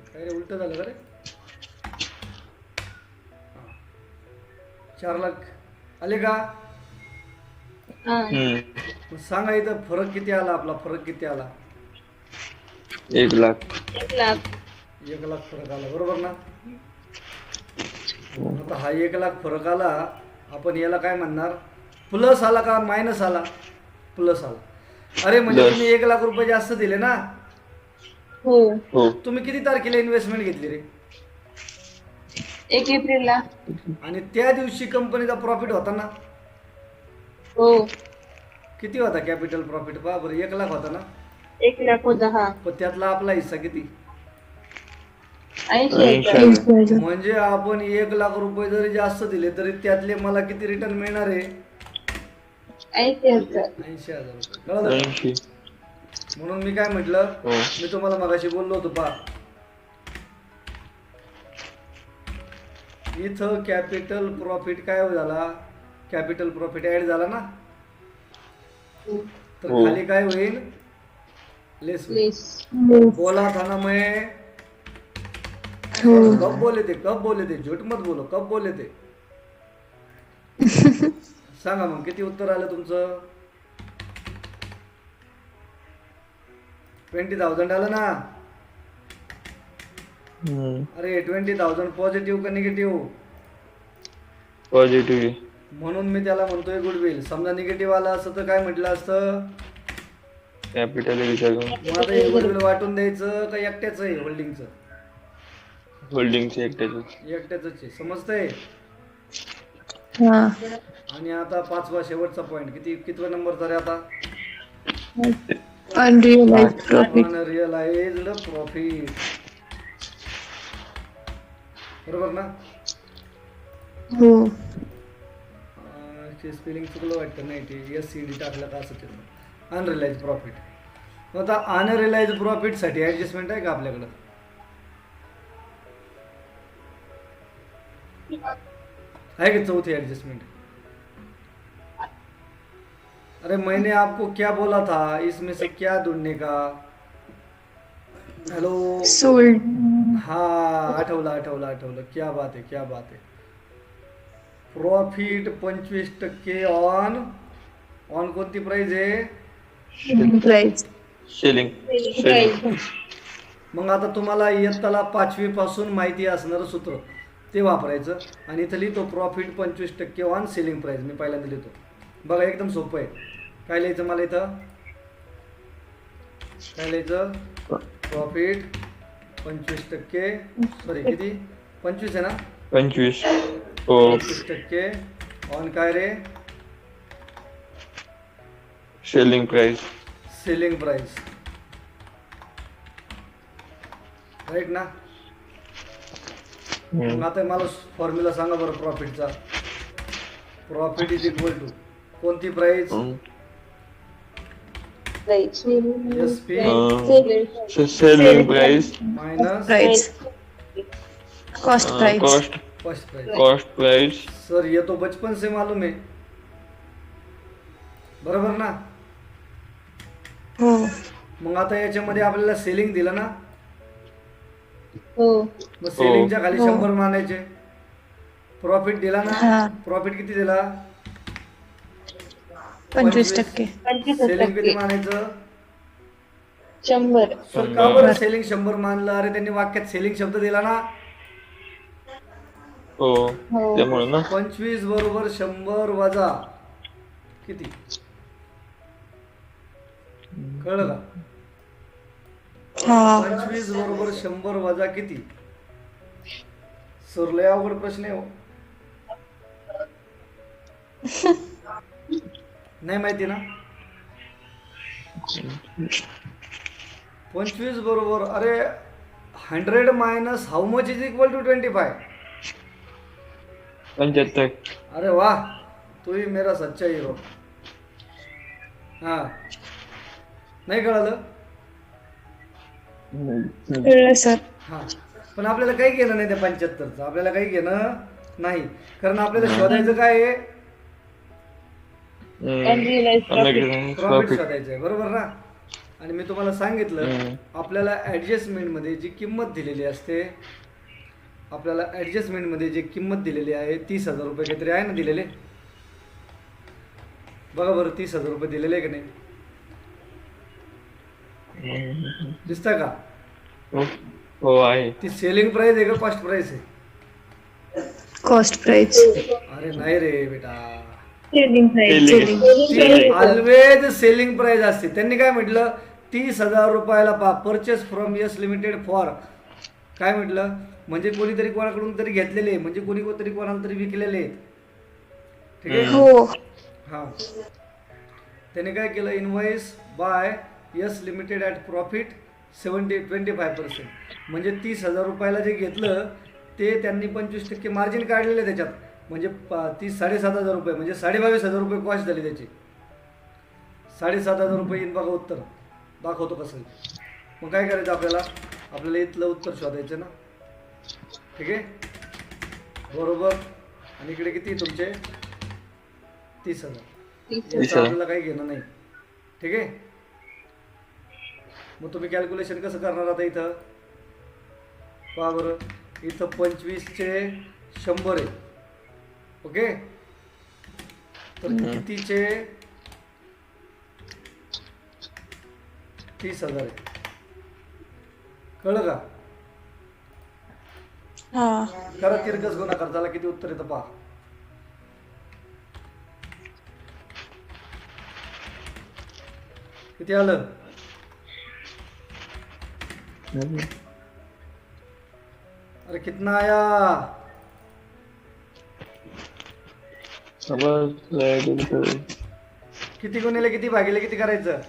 काय रे उलट झालं का रे, 4 लाख आले का. मग सांगा इथं फरक किती आला, आपला फरक किती आला, 1,00,000. 1 लाख फरक आला, बरोबर ना. आता हा 1 लाख फरक आला, आपण याला काय म्हणणार, प्लस आला का मायनस आला, प्लस आला. अरे म्हणजे तुम्ही 1 लाख रुपये जास्त दिले ना. हो. तुम्ही किती तारखेला इन्व्हेस्टमेंट घेतली रे, 1 एप्रिलला. आणि त्या दिवशी कंपनीचा प्रॉफिट होता ना. हो. किती होता कॅपिटल प्रॉफिट, पहा बरं, 1 लाख होता ना. 1,00,000 होता. हा, पण त्यातला आपला हिस्सा किती, 80,000. म्हणजे आपण 1 लाख रुपये जरी जास्त दिले तरी त्यातले मला किती रिटर्न मिळणार आहे, 80,000. 80,000 रुपये. कळलं का? 80. म्हणून मी काय म्हटलं, मी तुम्हाला मगाशी बोललो होतो पहा, इथं कॅपिटल प्रॉफिट काय झाला, कॅपिटल प्रॉफिट ऍड झाला ना. तर खाली काय होईल, लेस हुए। लेस बोला था ना मैं, हो कब बोले थे, कब बोले थे, झूठ मत बोलो, कब बोले थे. सांगा मग किती उत्तर आलं तुमचं. 20,000 आलं ना. अरे 20,000 पॉझिटिव्ह का निगेटिव्ह. पॉझिटिव्ह. म्हणून मी त्याला म्हणतोय गुडविल. समजा निगेटिव्ह आलं असतं तर काय म्हटलं असतं. कॅपिटल विचारून मग आता हे गुडविल वाटून द्यायचं का एकट्याच आहे होल्डिंगचं. होल्डिंगचे एकट्याचे. एकट्याच आहे, समजतंय. हा आणि आता पाचवा शेवटचा पॉइंट, कितवा नंबरचा रे आता. अनरिअलाइज प्रॉफिट. अनरिअलाइज्ड प्रॉफिट. बरोबर ना. हो स्पेलिंग चुकलं वाटतं. नाही ते SCD टाकलं का असं ते अनरिअलाइज प्रॉफिट. मग आता अनरिअलाइज प्रॉफिटसाठी ॲडजस्टमेंट आहे का आपल्याकडं. है कि चौथी एडजस्टमेंट. अरे मैंने आपको क्या बोला था, इसमें से क्या ढूंढने का. हेलो. सोल्ड. हाँ आठवलं. क्या बात है, क्या बात है. प्रॉफिट 25% ऑन कोणती प्राइस आहे. प्राइस. सेलिंग. मग आता तुम्हाला इयत्ताला 5वी पासून माहिती असणारं सूत्र ते वापरायचं आणि इथं लिहितो प्रॉफिट 25% ऑन सेलिंग प्राइस. मी पहिल्यांदा लिहितो बघा, एकदम सोपं आहे. काय लिहायचं मला इथं, काय लिहायचं. प्रॉफिट 25%, सॉरी किती, 25 आहे ना. 25. हो 25% ऑन काय रे. Selling price. Selling price. Right ना. मग आता मला फॉर्म्युला सांगा बरं प्रॉफिटचा. प्रॉफिट इज इक्वल टू कोणती price. SP selling price minus price. Cost price. First price. Cost price. Sir ये तो बचपन से मालूम है. बरोबर ना. हो मग आता याच्यामध्ये आपल्याला सेलिंग दिलं ना. हो मग सेलिंगच्या खाली हो. 100 मानायचे. प्रॉफिट दिला ना. हा. प्रॉफिट किती दिला. 25%. सेलिंग किती मानायचं. 100. सर का बरं सेलिंग 100 मानलं. अरे त्यांनी वाक्यात सेलिंग शब्द दिला ना. हो हो. त्यामुळे ना 25 बरोबर 100 वजा किती, कळलं का. हा 25 बरोबर 100 वजा किती. सर लय अवघड प्रश्न आहे हो. नाही माहिती ना. 25 बरोबर, अरे 100 minus how much is equal to 25. 75. अरे वाह, तू ही मेरा सच्चा हिरो. हा नाही कळालं. कळलं सर. हा पण आपल्याला काही घेणं नाही त्या 75चं. आपल्याला काही घेणं नाही, कारण आपल्याला शोधायचं काय आहे. Unrealized profit. Profit profit. शोधायचं आहे. बरोबर ना. आणि मी तुम्हाला सांगितलं आपल्याला ॲडजस्टमेंटमध्ये जी किंमत दिलेली असते, आपल्याला ॲडजस्टमेंटमध्ये जी किंमत दिलेली आहे 30,000 रुपये काहीतरी आहे ना दिलेले. बघा बरं 30,000 रुपये दिलेले आहे का नाही. दिसतं का. हो आहे. ती सेलिंग प्राइस आहे का कॉस्ट प्राइस आहे. Cost price. अरे नाही रे बेटा, सेलिंग प्राइस. Selling. ती ऑलवेज सेलिंग प्राइस असते. त्यांनी काय म्हटलं 30,000 रुपयाला purchase from yes limited for, काय म्हटलं म्हणजे कोणीतरी कोणाकडून तरी घेतलेले, म्हणजे कोणीतरी कोणाला तरी विकलेले आहेत. ठीक आहे. हो हां त्याने काय केलं, invoice by yes limited at profit 25%. म्हणजे 30,000 रुपयाला जे घेतलं ते त्यांनी 25% मार्जिन काढलेलं आहे त्याच्यात. म्हणजे 7,500 रुपये, म्हणजे 22,500 रुपये कॉस्ट झाली त्याची. 7,500 रुपये येईन बघा उत्तर. दाखवतो कसं. मग काय करायचं आपल्याला इथलं उत्तर शोधायचं ना. ठीक आहे बरोबर. आणि इकडे किती तुमचे 30,000. याचं आपल्याला काही घेणं नाही. ठीक आहे. मग तुम्ही कॅल्क्युलेशन कसं करणार आता इथं पहा बरं, इथं 25चे 100 आहे. ओके, तर कितीचे 30,000 आहे. कळलं का? हा करा तिरकस गुणाकार, त्याला किती उत्तर येतं पहा. किती आलं? अरे कितना आया? किती गुणिले किती भागिले किती करायचं?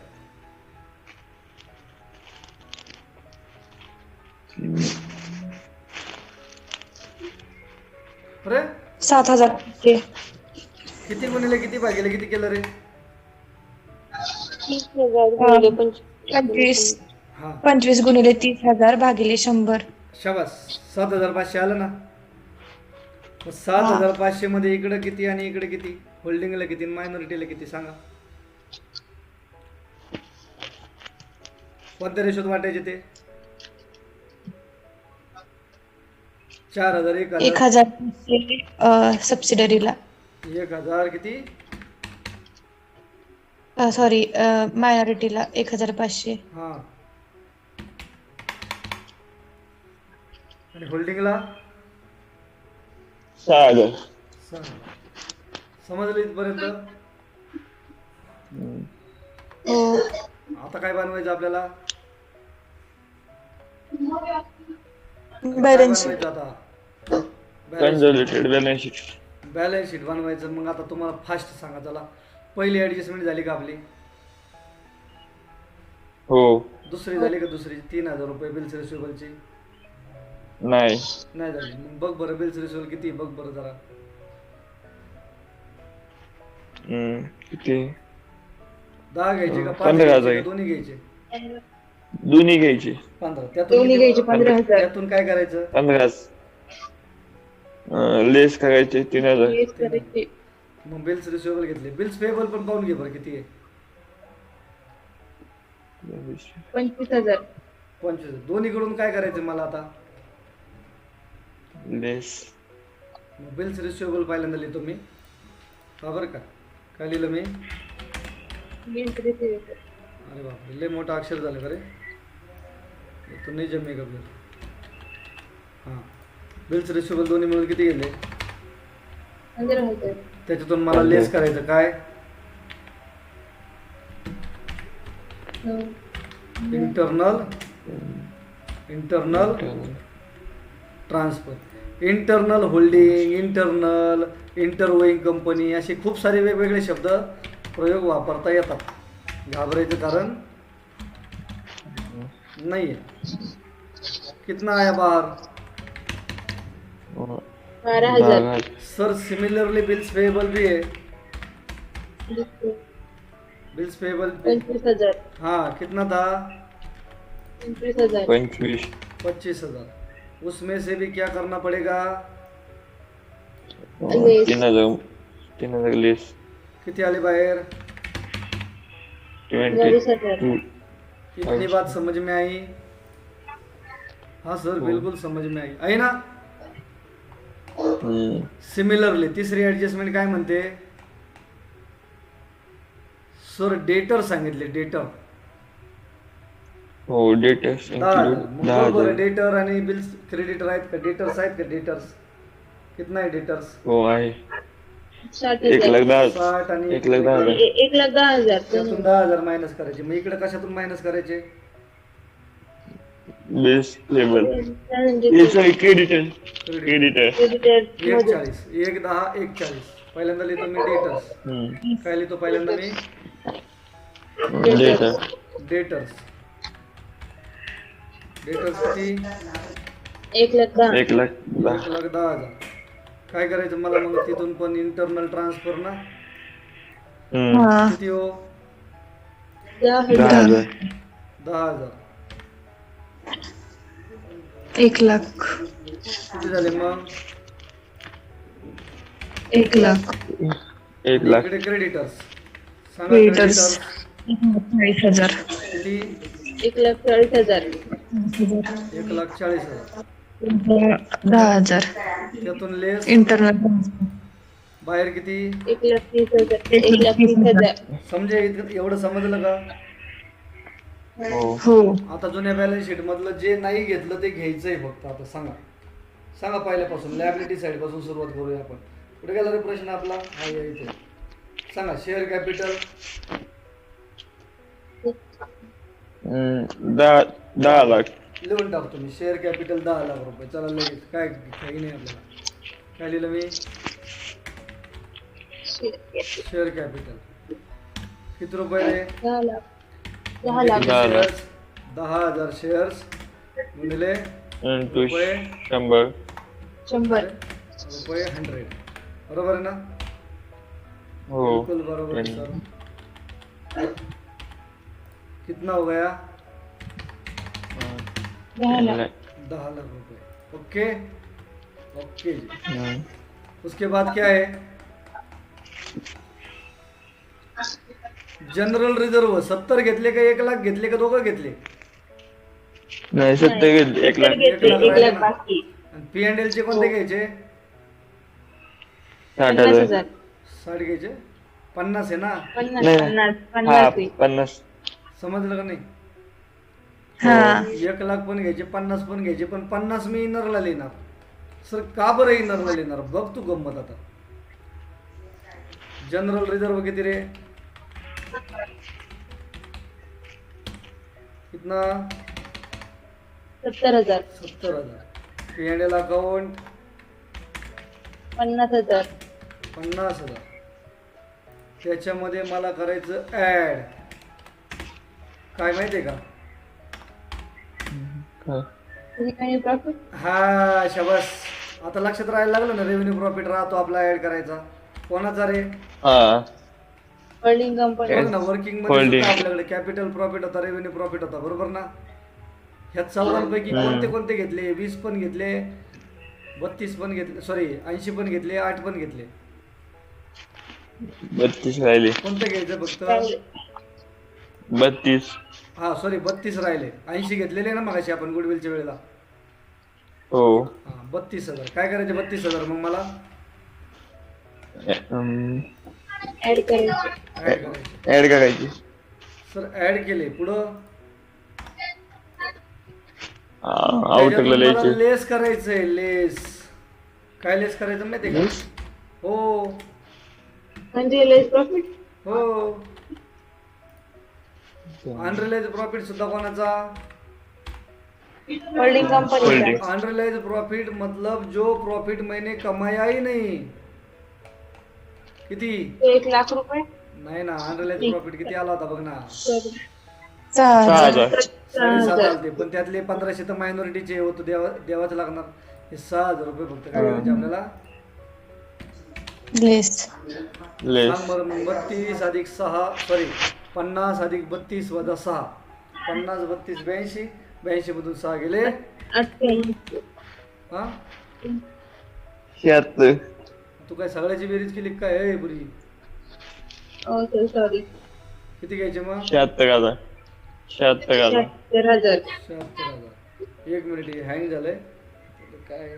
अरे 7,000. किती गुणिले किती भागिले किती केलं रे? 30,000 गुणिले 25 हा 25 गुणिले 30,000 भागिले 100. शाबास, 7,500 आलं ना. मग 7,500 मध्ये इकडं किती आणि इकडे किती? होल्डिंगला किती, मायनॉरिटीला किती सांगा? कोणत्या रेशोत वाटायचे ते? 4,000 1,000 1,000 सबसिडरीला. 1,000 किती? सॉरी मायनॉरिटीला 1,500. हा, आणि होल्डिंगला 6,000. 6,000. समजलं इथपर्यंत? हो. आता काय बनवायचं आपल्याला? बॅलन्स बनवायचं आता? Consolidated balance sheet. Balance sheet बनवायचं. मग आता तुम्हाला फास्ट सांगा, चला. पहिली ऍडजस्टमेंट झाली का आपली? हो. दुसरी झाली का? दुसरी 3,000 रुपये बिल्स रिसिवेबलची नाही. नाही झाली. मग बघ बरं बिल्स रिसिवेबल किती, बघ बरं जरा. किती? 10 घ्यायचे का 5 15,000 घ्यायचे का दोन्ही घ्यायचे? दोन्ही घ्यायची. 15. दोन्ही घ्यायचे 15,000. त्यातून काय करायचं? 15 लेस करायचे 3,000. Yes, correct. मग बिल्स रिसिवेबल घेतले. बिल्स पेबल पण पाहून घे बरं किती आहे. 25,000. 25. दोन्हीकडून काय करायचं मला आता? लेस मग बिल्स रिसिवेबल पहिल्यांदा लिहितो मी. हा बरं का, काय लिहिलं मी? Yes, correct. अरे बापरे, लय मोठं अक्षर झालं का रे? तो नाही जमेगा बिल. हां, बिल्स रिसिवेबल दोन्ही मिळून किती गेले? 15,000. त्याच्यातून मला लेस करायचं काय? Internal transfer, internal holding, internal interweaving company, असे खूप सारे वेगवेगळे शब्द प्रयोग वापरता येतात. घाबरायचं कारण नाही आहे. कितना आया बाहर? 12,000. सर सिमिलरली बिल्स पेएबल भी है. Bills payable 25,000. हाँ, कितना था? 25,000. 25. 25,000. उसमें से भी क्या करना पड़ेगा? लेस. 3,000 लेस किती आले बाहेर? 22,000. इतनी बात समझ में आई? हाँ सर, बिल्कुल समझ में आई ना? सिमिलरली तिसरी ऍडजस्टमेंट काय म्हणते? सर डेटर सांगितले, डेटर. हो, डेटर्स 10,000. मग बरोबर आहे, 10,000. डेटर आणि बिल्स क्रेडिटर आहेत का? डेटर्स आहेत का? डेटर्स कितना आहे डेटर्स? हो आहे. 60,000. 1,10,000. 60 आणि 1,10,000. 1,10,000. त्यातून 10,000 मायनस करायचे. मग इकडे कशातून मायनस करायचे? Base label. Sorry, creditor. 1,40. 1,10, 1,40. पहिल्यांदा लिहितो मी डेटर्स. काय लिहितो पहिल्यांदा मी? डेटर. डेटर्स. डेटर्स किती? 1,10,000. 1,10,000. 1,10,000. काय करायचं मला मग तिथून पण इंटरनल ट्रान्सफर ना? हा किती हो? 10,000. 10,000. 1,00,000. किती झाले मग? 1,00,000. 1,00,000. इकडे क्रेडिटर्स सांगा. Creditors. क्रेडिटर्स 40,000. किती? 1,40,000. 1,40,000. 10,000 त्यातून लेस इंटरनल बाहेर किती? 1,30,000. 1,30,000. समजे एवढं समजलं का? हो. हो. आता जुन्या बॅलन्स शीट मधलं जे नाही घेतलं ते घ्यायचंय फक्त. आता सांगा पहिल्यापासून लायबिलिटी साईड पासून सुरुवात करूया आपण. कुठे गेला रे प्रश्न आपला? हा या इथे. सांगा शेअर कॅपिटल 10 लाख. लिहून टाकतो मी. शेअर कॅपिटल 10 लाख रुपये. चला लगेच काय काही नाही आपल्याला. काय लिहिलं मी? शेअर कॅपिटल किती रुपये रे? 10 लाख. 10 लाख. 10 लाख. 10,000 शेअर्स गुणिले इंटू रुपये 100. 100. रुपये 100. बरोबर आहे ना? हो. बिल्कुल बरोबर है सर. कितना हो गया? 10 लाख. 10 लाख रुपए. ओके ओके जी. हम्म. उसके बाद क्या है? जनरल रिझर्व 70 घेतले का 1 लाख घेतले का दोघं घेतले? नाही 70 घेतले. 1 लाख. 1 लाख बाकी. आणि P&L चे कोणते घ्यायचे? 60,000. 60 घ्यायचे. 50 आहे ना? 50. नाही. 50 हा आहे. 50. समजलं का नाही? हा 1 लाख पण घ्यायचे 50 पण घ्यायचे पण 50 मी इनरला लिहिणार. सर का बरं इनरला लिहिणार? बघ तू गंमत आता. जनरल रिझर्व किती रे? कितना? 70,000. 70,000. P&L account 50,000. 50,000. त्याच्यामध्ये मला करायचं ऍड. काय माहितीये का? Revenue profit. हा शाबास. आता लक्षात राहायला लागलं ना. रेव्हेन्यू प्रॉफिट राहतो आपला ऍड करायचा. कोणाचा रे? हा. Holding company. बघ ना वर्किंग मध्ये Holding. सुद्धा आपल्याकडे कॅपिटल प्रॉफिट होता रेव्हेन्यू प्रॉफिट होता. बरोबर ना? ह्या 14 पैकी कोणते कोणते घेतले? 20 पण घेतले, 32 पण घेतले, सॉरी 80 पण घेतले, 8 पण घेतले. 32 राहिले. कोणते घ्यायचं फक्त? 32. हा सॉरी 32 राहिले. 80 घेतलेले ना मगाशी आपण गुडविलच्या वेळेला. हो. हा 32,000. काय करायचे 32,000 मग मला? ऍड करायचे. ऍड करायचे. ऍड करायची. सर ऍड केले. पुढं आउटरला त्याच्यातून मला लिहायचे. लेस करायचंय. लेस काय लेस करायचं माहितीये का? हो म्हणजे लेस प्रॉफिट. हो. अनरिलाइज प्रॉफिट सुद्धा कोणाचा? Holding company. Holding. Unrealised profit मतलब जो प्रॉफिट मैंने कमाया ही नहीं. किती? 1 लाख रुपये. नाही ना. अनरिलाइज प्रॉफिट किती आला होता बघ ना? 6,000 6,000. 7,500 आलते. पण त्यातले 1,500 तर मायनॉरिटीचे होतो. द्यावाच लागणार. हे 6,000 रुपये फक्त काय करायचे आपल्याला? लेस लेस. सांग बरं मग. 32 अधिक 6 सॉरी 50 अधिक 32 वजा 6. 50 32 82. 82 मधून 6 गेले. 88. हा 76. तू काय सगळ्याची बेरीज केली काय? हे बुरी Oh, so sorry. किती घ्यायचे मग? 76,000. 76,000. 73,000. 76,000. 1 मिनिट हँग झालंय. काय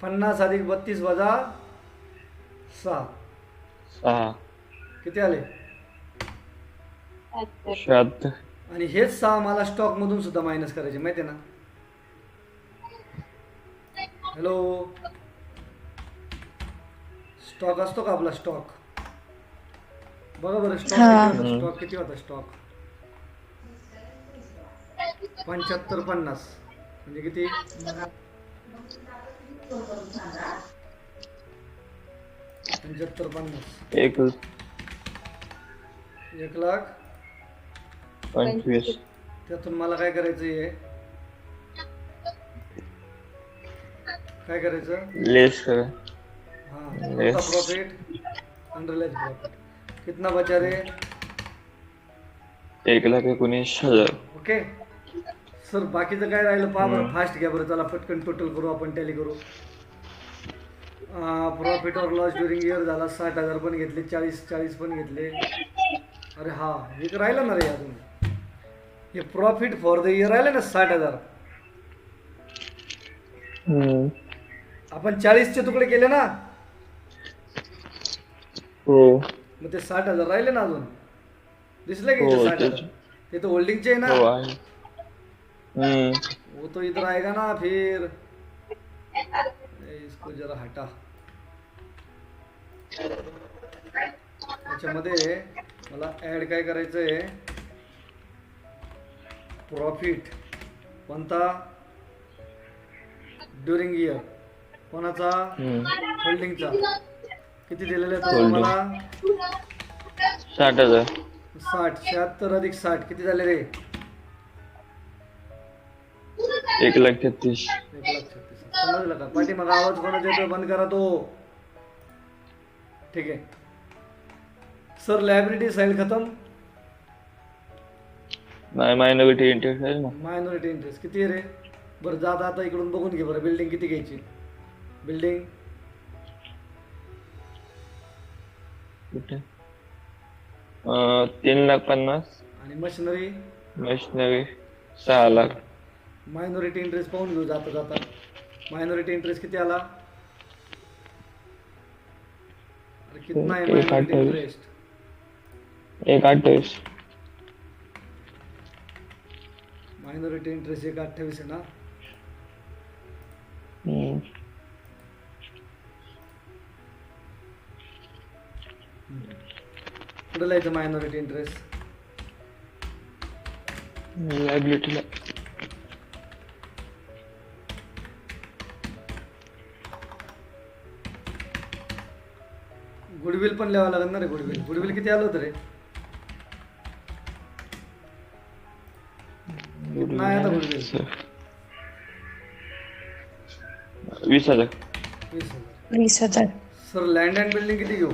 50 अधिक 32 वजा 6 6. किती आले? 76. आणि हेच 6 मला स्टॉक मधून सुद्धा मायनस करायचे माहिती आहे ना? हॅलो स्टॉक असतो का आपला? स्टॉक बघा बरं. स्टॉक हा. किती होता? स्टॉक किती होता? स्टॉक 75 50 म्हणजे किती? 75 50 1 लाख. 25. त्यातून मला काय करायचं आहे? काय करायचं? लेस करा. हाँ Yes. प्रॉफिट अनरिलाइज प्रॉफिट कितना बचा रे? 1,19,000. Okay sir. बाकीचं काय राहिलं पहा बरं. फास्ट घ्या बरं. चला पटकन टोटल करू आपण. टॅली करू. प्रॉफिट और लॉस ड्युरिंग इयर झाला. 60,000 पण घेतले, 40 पण घेतले, अरे हा एक राहिलं ना रे अजून. हे प्रॉफिट फॉर द इयर राहिलं ना 60,000. हम्म. आपण 40चे तुकडे केले ना, हो मग ते 60,000 राहिले ना अजून. दिसले का हो इथे 60,000? तेच. ते तो होल्डिंगचे आहे ना. हो आहे. हम्म. वो तो इधर आएगा ना फिर. इसको जरा हटा. याच्यामध्ये मला ऍड काय करायचं आहे, प्रॉफिट कोणता, ड्युरिंग इयर कोणाचा, होल्डिंगचा. किती दिलेला आहे तो Holding. मला? 60,000. 60. 76 अधिक 60 किती झाले रे? 1,36,000. 1,36,000. समजलं का? पाठीमागं आवाज कोणाचा येतोय बंद करा तो. ठीक आहे सर. लायबिलिटी साईड खतम. नाही मायनॉरिटी इंटरेस्ट आहे ना. मायनॉरिटी इंटरेस्ट किती आहे रे? बरं जाता आता इकडून बघून घे बरं. बिल्डिंग किती घ्यायची? बिल्डिंग कुठे? 3,50,000. आणि मशिनरी. मशिनरी 6,00,000. मायनॉरिटी इंटरेस्ट पाहून घेऊ जाता जाता. मायनॉरिटी इंटरेस्ट किती आला? अरे कितना आहे मायनॉरिटी 1,28,000. इंटरेस्ट? 1,28,000. मायनॉरिटी इंटरेस्ट 1,28 आहे ना. हम्म. कुठं लिहायचं मायनॉरिटी इंटरेस्ट? लायबिलिटीला. गुडविल पण लिहावं लागेल ना रे. गुडविल गुडविल किती आलं होतं रे? कितना आया था goodwill? 20,000. 20,000. 20,000. Sir land and building किती घेऊ?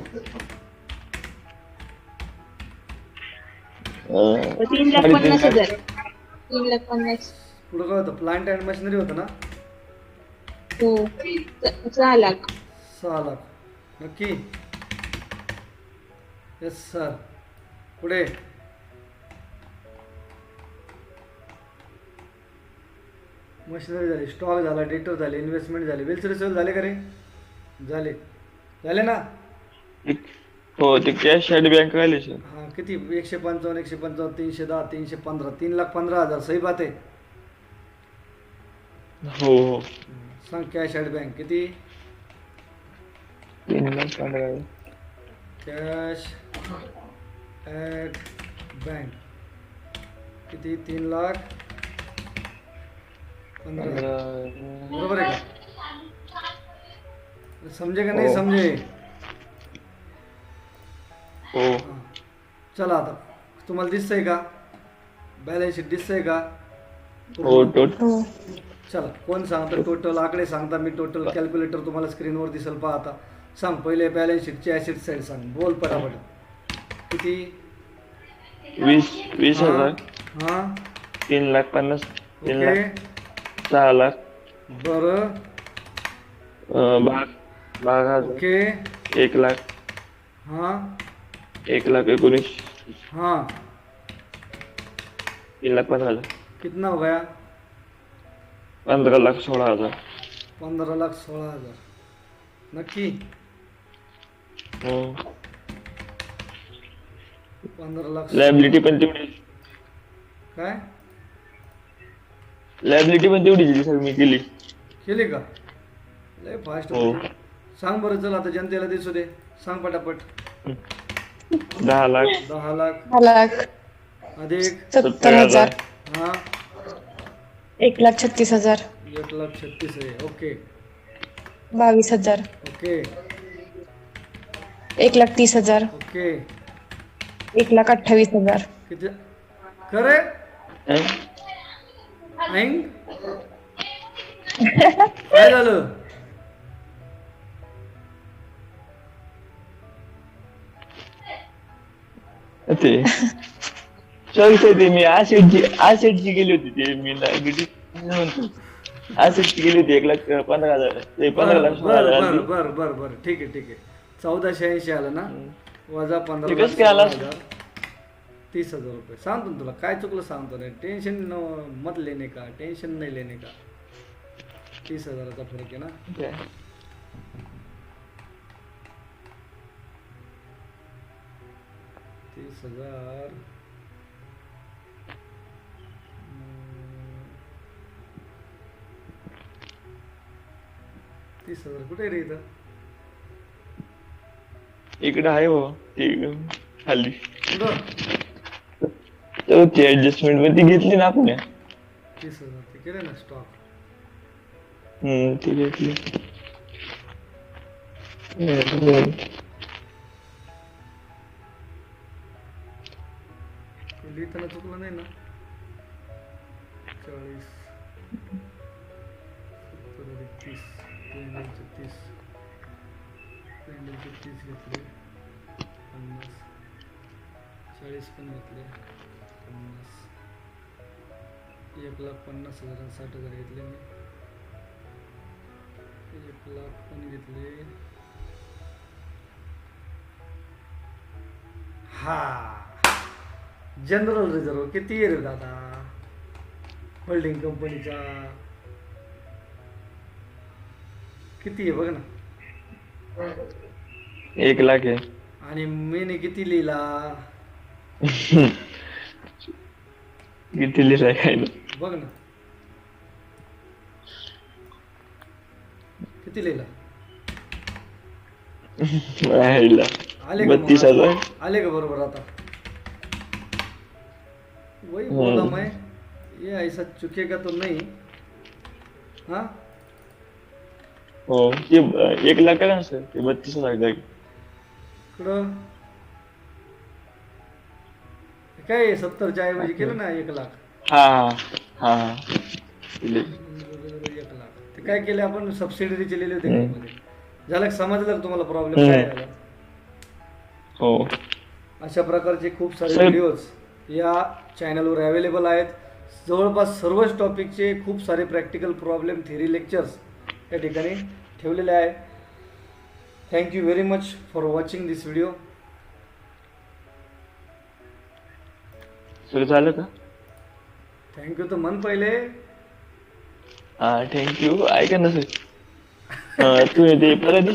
3,50,000. 3,50,000. पुढं काय होतं? प्लांट अँड मशिनरी होतं ना. हो 6,00,000. 6,00,000 नक्की? Yes sir. पुढे मशिनरी झाली, स्टॉक झाला, डेटर झाले, इन्व्हेस्टमेंट झाली, बिल्स रिसिव्ह झाले का रे? झाले. झाले ना. हो ते कॅश ॲट बँक राहिले सर. हां किती? 155, 155, 310, 315, 3,15,000. सही बात आहे. हो हो. सांग कॅश ॲट बँक किती? 3,15,000. कॅश ॲट बँक किती? 3,15,000. बरोबर आहे का? समजे का नाही हो. समजे? हो हां. चला आता तुम्हाला दिसतंय का? बॅलन्स शीट दिसतंय का? हो टोटल. हो. चला कोण सांगतं टोटल आकडे सांगता? मी टोटल कॅल्क्युलेटर तुम्हाला स्क्रीनवर दिसेल पहा. आता सांग पहिले बॅलन्स शीटची ॲसेट साईड सांग. बोल पटापट. किती? 20,000. हां 3,50,000. ओके 6,00,000. बरं 12,000. ओके 1,00,000. हां 1,19,000. हां 3,15,000. कितना हो गया? 15,16,000. 15,16,000 नक्की? 15,00,000 लायबिलिटी पण तेवढी. काय लायबिलिटी पण तेवढीच दिली सर मी केली. केली का? लय फास्ट. हो. सांग बरं. चल आता जनतेला दिसू दे. सांग पटापट. 10,00,000. 10,00,000 1,00,000. अधिक 70,000. हां 1,36,000. 1,36,000 आहे. ओके 22,000. ओके 1,30,000. ओके 1,28,000. किती खरे? हं? ऐंग काय झालं? ते सांगते ते मी आसेटची गेली होती. ते मी लायबिलिटी आसेटची गेली होती. 1,15,000. ते बर 15,16,000 बर आली. बर बर बर ठीक आहे ठीक आहे. 1480 आलं ना. वजा ते कसं काय आलं? 15,16,000. 30,000 रुपये. सांगतो ना तुला काय चुकलं सांगतो नाही. टेन्शन मत लेने का, टेन्शन नाही लेने का. 30,000चा फरक आहे ना. काय? 30,000 30,000 कुठे रे इथं. इकडे आहे हो ते खाली कुठं तर ती ऍडजस्टमेंट मध्ये घेतली ना आपण. 30,000 ते केले ना स्टॉक. ती घेतली. लिहिताना चुकलं नाही ना. 40 70 30 पेंडलचे 30 घेतले. 50 40 पण घेतले. 50 1,50,000 आणि 60,000 घेतले मी. 1,00,000 पण घेतले. हा जनरल रिझर्व किती आहे रे दादा होल्डिंग कंपनीचा. किती आहे बघ ना. 1,00,000 आहे. आणि मीने किती लिहिला. किती लिहिलाय काय ना. बघ ना किती लिहिला. आले का 32,000. मग? आले का बरोबर आता. वही बोला मैं ये ऐसा चुकेगा तो नहीं. हाँ हो ते 1,00,000 का सर ते 32,000 जागी. इकडं काय 70च्या ऐवजी केलं ना 1,00,000. हा हा हा 1,00,000 ते काय केले आपण सबसिडरी लिहिले होते मध्ये. झालं का समजलं का तुम्हाला प्रॉब्लेम काय झाला. हो अशा प्रकारचे खूप सारे साहेब. व्हिडिओज या चॅनलवर अवेलेबल आहेत. जवळपास सर्वच टॉपिकचे खूप सारे प्रॅक्टिकल प्रॉब्लेम थेरी लेक्चर्स या ठिकाणी ठेवलेले आहे. Thank you very much for watching this video. Sir झालं का. थँक्यू तर मन पहिले. हा थँक्यू. ऐका ना सर तुम्ही ते परत